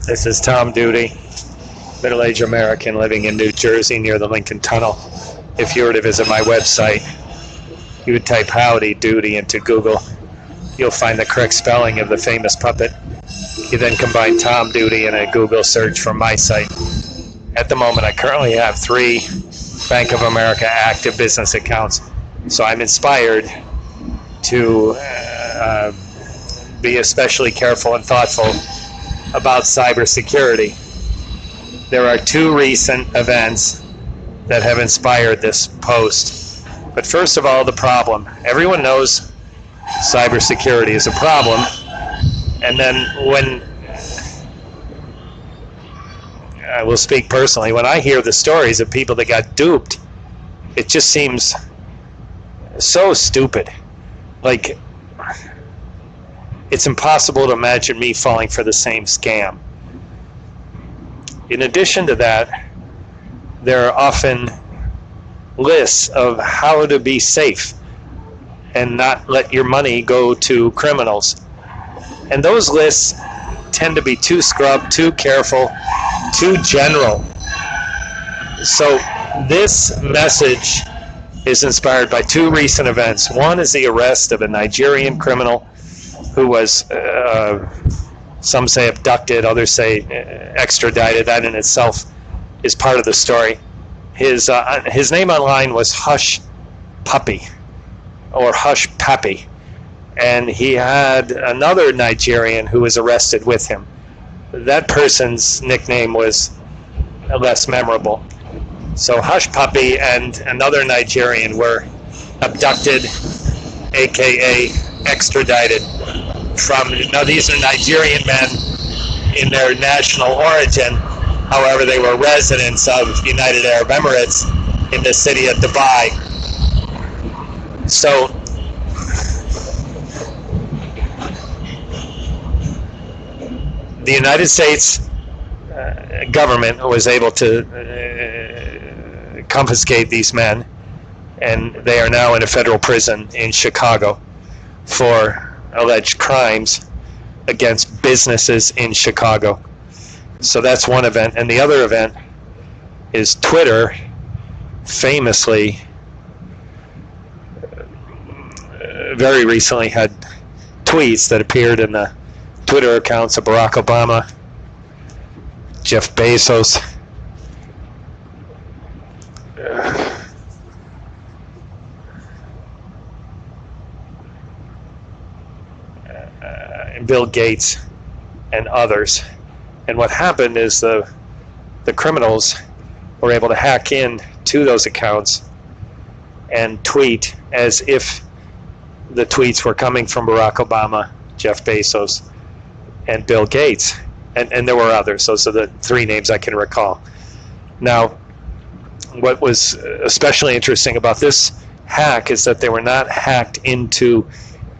This is Tom Duty, middle-aged American living in New Jersey near the Lincoln Tunnel. If you were to visit my website, you would type Howdy Doody into Google. You'll find the correct spelling of the famous puppet. You then combine Tom Duty in a Google search from my site. At the moment, I currently have 3 Bank of America active business accounts, so I'm inspired to be especially careful and thoughtful about cybersecurity. There are 2 recent events that have inspired this post. But first of all, the problem. Everyone knows cybersecurity is a problem, and then when I will speak personally, when I hear the stories of people that got duped, it just seems so stupid. Like, it's impossible to imagine me falling for the same scam. In addition to that, there are often lists of how to be safe and not let your money go to criminals. And those lists tend to be too scrubbed, too careful, too general. So this message is inspired by 2 recent events. One is the arrest of a Nigerian criminal who was, some say abducted, others say extradited. That in itself is part of the story. His name online was Hush Puppy, or Hush Pappy, and he had another Nigerian who was arrested with him. That person's nickname was less memorable. So Hush Puppy and another Nigerian were abducted, aka extradited from, now these are Nigerian men in their national origin, however they were residents of United Arab Emirates in the city of Dubai. So the United States government was able to confiscate these men, and they are now in a federal prison in Chicago for alleged crimes against businesses in Chicago. So that's one event. And the other event is Twitter famously very recently had tweets that appeared in the Twitter accounts of Barack Obama, Jeff Bezos, and Bill Gates and others. And what happened is the criminals were able to hack in to those accounts and tweet as if the tweets were coming from Barack Obama, Jeff Bezos, and Bill Gates. And there were others. Those are the 3 names I can recall. Now, what was especially interesting about this hack is that they were not hacked into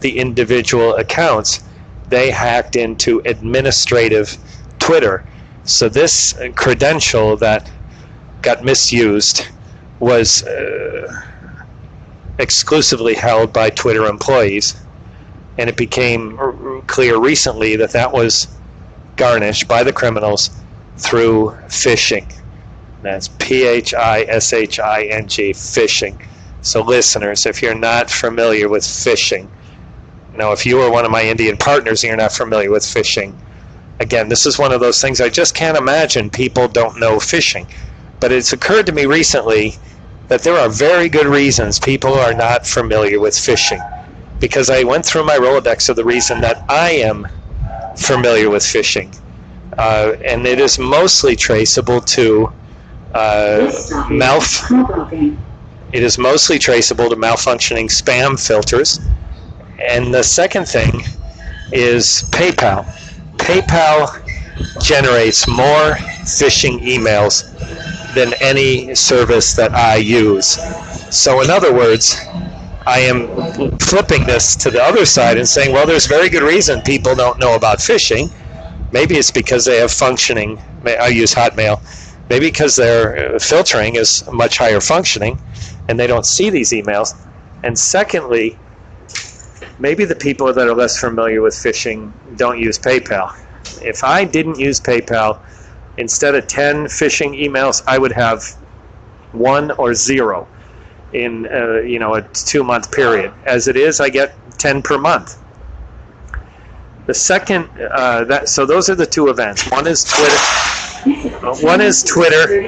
the individual accounts. They hacked into administrative Twitter. So this credential that got misused was exclusively held by Twitter employees, and it became clear recently that that was garnished by the criminals through phishing. That's Phishing, phishing. So listeners, if you're not familiar with phishing, now if you are one of my Indian partners and you're not familiar with phishing, again, this is one of those things I just can't imagine people don't know phishing. But it's occurred to me recently that there are very good reasons people are not familiar with phishing. Because I went through my Rolodex of the reason that I am familiar with phishing. And it is mostly traceable to it is mostly traceable to malfunctioning spam filters. And the second thing is PayPal. PayPal generates more phishing emails than any service that I use. So in other words, I am flipping this to the other side and saying, well, there's very good reason people don't know about phishing. Maybe it's because they have functioning, I use Hotmail, maybe because their filtering is much higher functioning and they don't see these emails. And secondly, maybe the people that are less familiar with phishing don't use PayPal. If I didn't use PayPal, instead of 10 phishing emails, I would have 1 or 0 in a 2-month period. As it is, I get 10 per month. The second, so those are the two events. One is Twitter,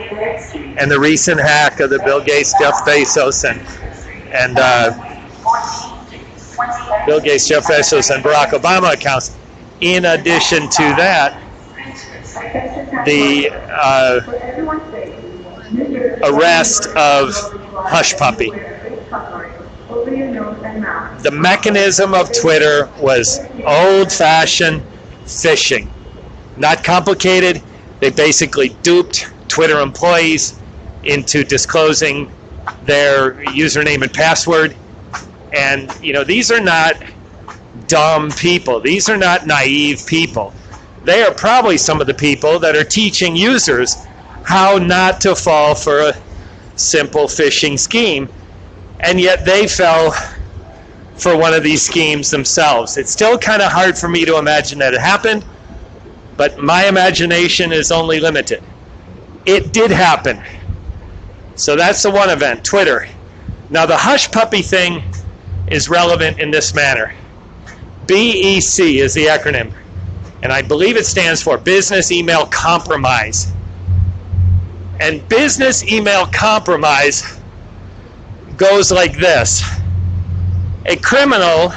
and the recent hack of the Bill Gates, Jeff Bezos, and Bill Gates, Jeff Bezos, and Barack Obama accounts. In addition to that, the arrest of Hushpuppi. The mechanism of Twitter was old-fashioned phishing. Not complicated. They basically duped Twitter employees into disclosing their username and password. And, these are not dumb people. These are not naive people. They are probably some of the people that are teaching users how not to fall for a simple phishing scheme. And yet they fell for one of these schemes themselves. It's still kind of hard for me to imagine that it happened, but my imagination is only limited. It did happen. So that's the one event, Twitter. Now the Hushpuppi thing is relevant in this manner. BEC is the acronym, and I believe it stands for Business Email Compromise. And business email compromise goes like this. A criminal,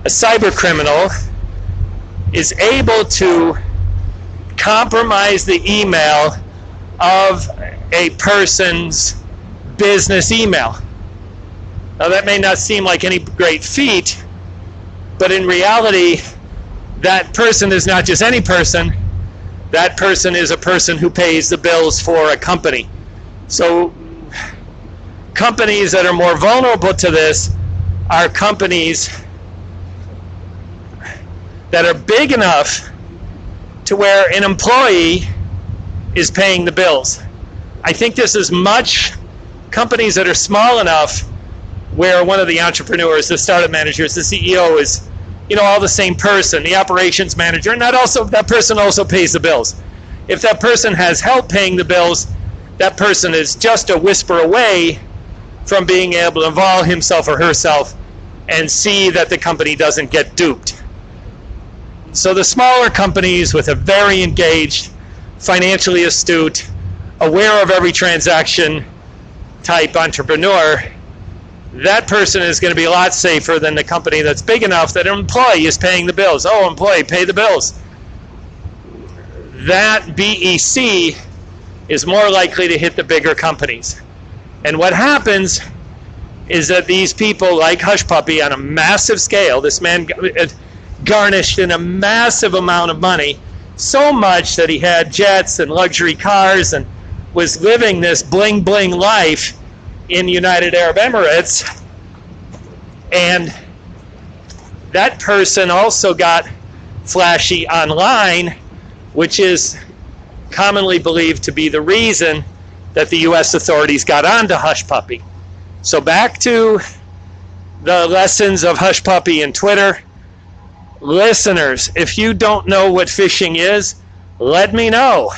a cyber criminal, is able to compromise the email of a person's business email. Now that may not seem like any great feat, but in reality, that person is not just any person. That person is a person who pays the bills for a company. So companies that are more vulnerable to this are companies that are big enough to where an employee is paying the bills. I think this is much companies that are small enough where one of the entrepreneurs, the startup managers, the CEO is, all the same person, the operations manager, and that person also pays the bills. If that person has help paying the bills, that person is just a whisper away from being able to involve himself or herself and see that the company doesn't get duped. So the smaller companies with a very engaged, financially astute, aware of every transaction type entrepreneur, that person is going to be a lot safer than the company that's big enough that an employee is paying the bills. Oh, employee, pay the bills. That BEC is more likely to hit the bigger companies. And what happens is that these people like Hushpuppi on a massive scale, this man garnished in a massive amount of money, so much that he had jets and luxury cars and was living this bling bling life in United Arab Emirates. And that person also got flashy online, which is commonly believed to be the reason that the U.S. authorities got onto Hushpuppi. So back to the lessons of Hushpuppi and Twitter. Listeners, if you don't know what phishing is, let me know.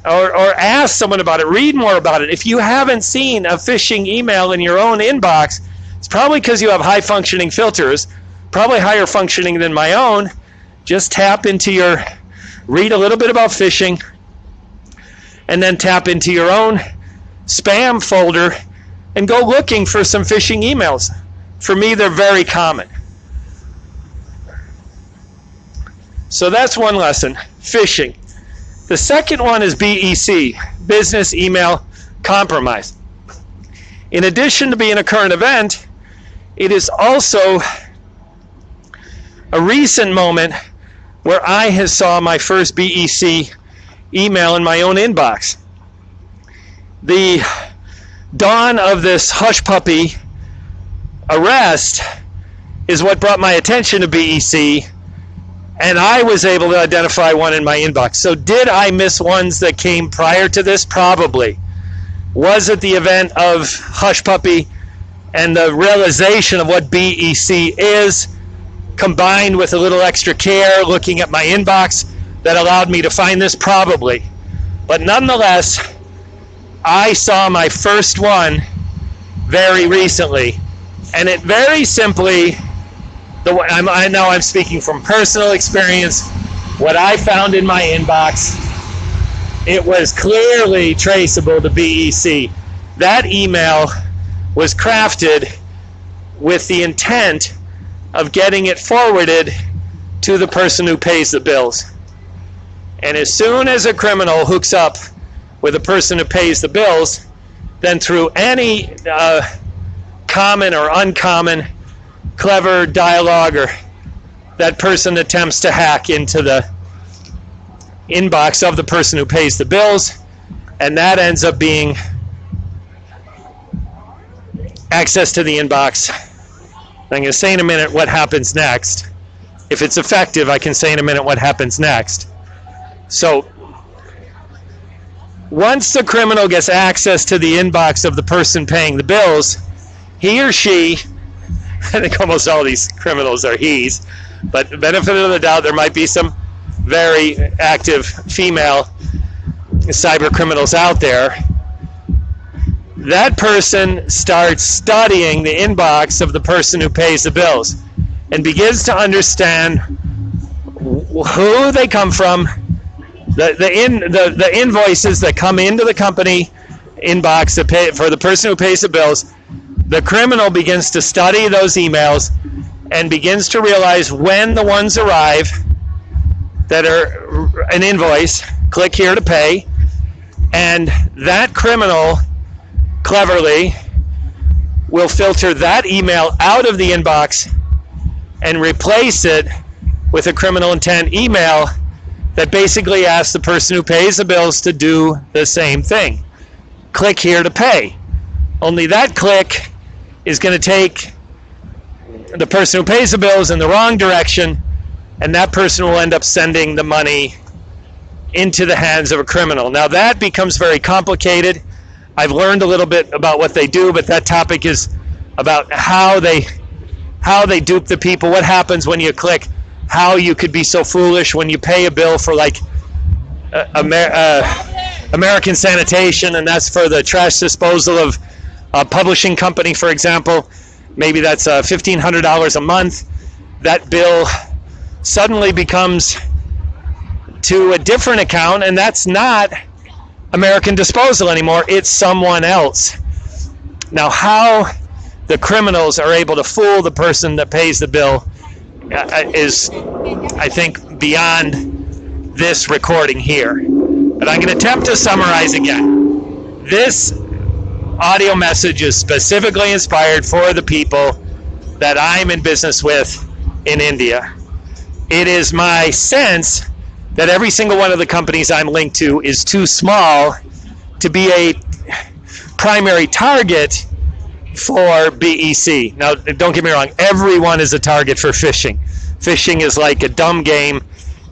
Or ask someone about it. Read more about it. If you haven't seen a phishing email in your own inbox, it's probably because you have high-functioning filters, probably higher functioning than my own. Just read a little bit about phishing, and then tap into your own spam folder and go looking for some phishing emails. For me, they're very common. So that's one lesson, phishing. The second one is BEC, Business Email Compromise. In addition to being a current event, it is also a recent moment where I saw my first BEC email in my own inbox. The dawn of this Hushpuppi arrest is what brought my attention to BEC, and I was able to identify one in my inbox. So did I miss ones that came prior to this? Probably. Was it the event of Hushpuppi and the realization of what BEC is? combined with a little extra care looking at my inbox that allowed me to find this? Probably. But nonetheless, I saw my first one very recently. And it very simply, I know I'm speaking from personal experience, what I found in my inbox, it was clearly traceable to BEC. That email was crafted with the intent of getting it forwarded to the person who pays the bills. And as soon as a criminal hooks up with a person who pays the bills, then through any common or uncommon clever dialogue, or that person attempts to hack into the inbox of the person who pays the bills, and that ends up being access to the inbox. I'm going to say in a minute what happens next. If it's effective, I can say in a minute what happens next. So once the criminal gets access to the inbox of the person paying the bills, he or she, I think almost all these criminals are he's, but benefit of the doubt, there might be some very active female cyber criminals out there. That person starts studying the inbox of the person who pays the bills and begins to understand who they come from, the invoices that come into the company inbox that pay for the person who pays the bills. The criminal begins to study those emails and begins to realize when the ones arrive that are an invoice, click here to pay, and that criminal cleverly will filter that email out of the inbox and replace it with a criminal intent email that basically asks the person who pays the bills to do the same thing. Click here to pay. Only that click is going to take the person who pays the bills in the wrong direction, and that person will end up sending the money into the hands of a criminal. Now that becomes very complicated. I've learned a little bit about what they do, but that topic is about how they dupe the people, what happens when you click, how you could be so foolish when you pay a bill for like American Sanitation, and that's for the trash disposal of a publishing company, for example. Maybe that's $1,500 a month. That bill suddenly becomes to a different account, and that's not American Disposal anymore. It's someone else. Now, how the criminals are able to fool the person that pays the bill is, I think, beyond this recording here. But I'm going to attempt to summarize again. This audio message is specifically inspired for the people that I'm in business with in India. It is my sense that every single one of the companies I'm linked to is too small to be a primary target for BEC. Now, don't get me wrong, everyone is a target for phishing. Phishing is like a dumb game.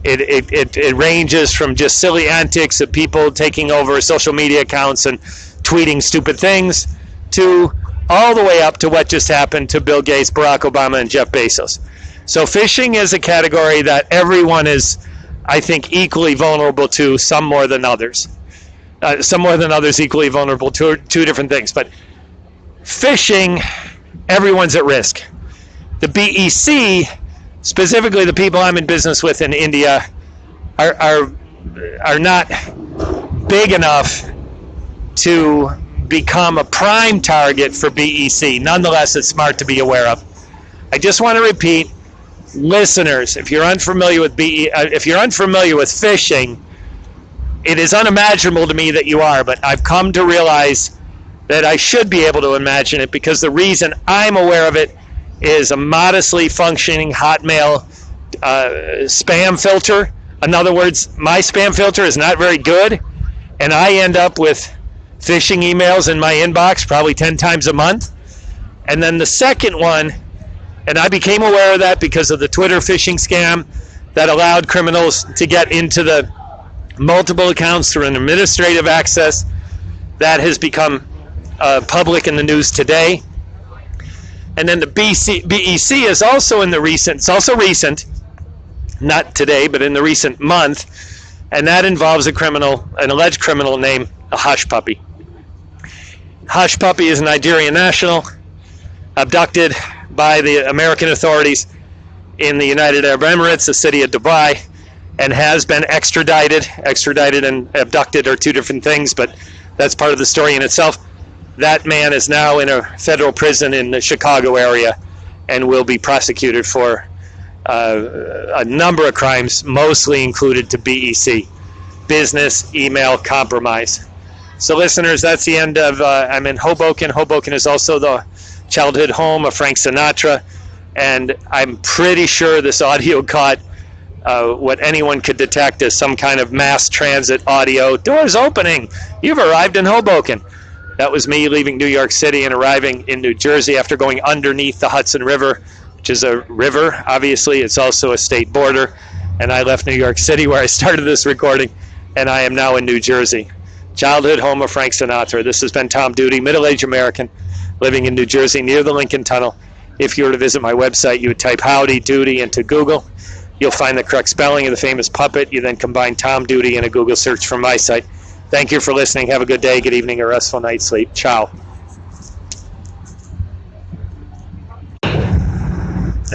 It ranges from just silly antics of people taking over social media accounts and tweeting stupid things to all the way up to what just happened to Bill Gates, Barack Obama, and Jeff Bezos. So phishing is a category that everyone is, I think, equally vulnerable to, some more than others. Some more than others equally vulnerable to two different things. But phishing, everyone's at risk. The BEC, specifically the people I'm in business with in India, are not big enough to become a prime target for BEC. Nonetheless, it's smart to be aware of. I just want to repeat, listeners, if you're unfamiliar with phishing, it is unimaginable to me that you are, but I've come to realize that I should be able to imagine it, because the reason I'm aware of it is a modestly functioning Hotmail spam filter. In other words, my spam filter is not very good, and I end up with phishing emails in my inbox probably 10 times a month. And then the second one, and I became aware of that because of the Twitter phishing scam that allowed criminals to get into the multiple accounts through an administrative access that has become public in the news today. And then the BEC is also in the recent, it's also recent, not today, but in the recent month, and that involves an alleged criminal named Hush Puppy. Hush Puppy is a Nigerian national abducted by the American authorities in the United Arab Emirates, the city of Dubai, and has been extradited. Extradited and abducted are two different things, but that's part of the story in itself. That man is now in a federal prison in the Chicago area and will be prosecuted for a number of crimes, mostly included to BEC, business email compromise. So listeners, that's the end of, I'm in Hoboken. Hoboken is also the childhood home of Frank Sinatra, and I'm pretty sure this audio caught what anyone could detect as some kind of mass transit audio. Doors opening. You've arrived in Hoboken. That was me leaving New York City and arriving in New Jersey after going underneath the Hudson River, which is a river, obviously. It's also a state border. And I left New York City where I started this recording, and I am now in New Jersey. Childhood home of Frank Sinatra. This has been Tom Duty, middle-aged American, living in New Jersey near the Lincoln Tunnel. If you were to visit my website, you would type Howdy Doody into Google. You'll find the correct spelling of the famous puppet. You then combine Tom Duty in a Google search from my site. Thank you for listening. Have a good day, good evening, or restful night's sleep. Ciao.